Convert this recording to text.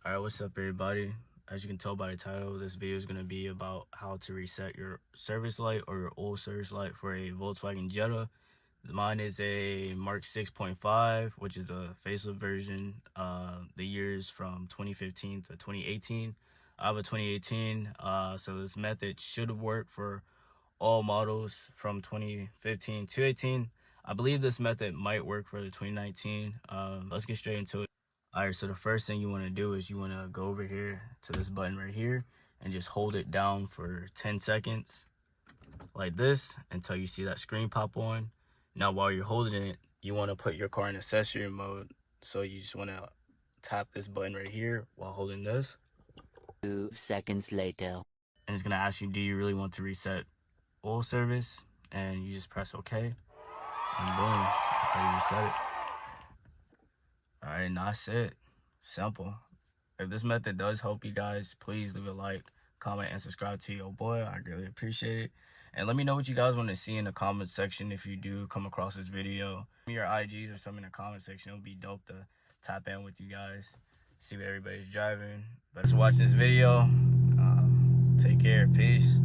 Alright, what's up everybody? As you can tell by the title, this video is going to be about how to reset your service light or your old service light for a Volkswagen Jetta. Mine is a Mark 6.5, which is a facelift version. The years from 2015 to 2018. I have a 2018, so this method should work for all models from 2015 to 18. I believe this method might work for the 2019. Let's get straight into it. Alright, so the first thing you want to do is you want to go over here to this button right here and just hold it down for 10 seconds like this until you see that screen pop on. Now while you're holding it, you want to put your car in accessory mode. So you just want to tap this button right here while holding this. 2 seconds later. And it's going to ask you, do you really want to reset oil service? And you just press OK. And boom, that's how you reset it. Alright, and that's it. Simple. If this method does help you guys, please leave a like, comment, and subscribe to your boy. I really appreciate it. And let me know what you guys want to see in the comment section if you do come across this video. Your IGs or something in the comment section. It would be dope to tap in with you guys, see what everybody's driving. But to watch this video, take care. Peace.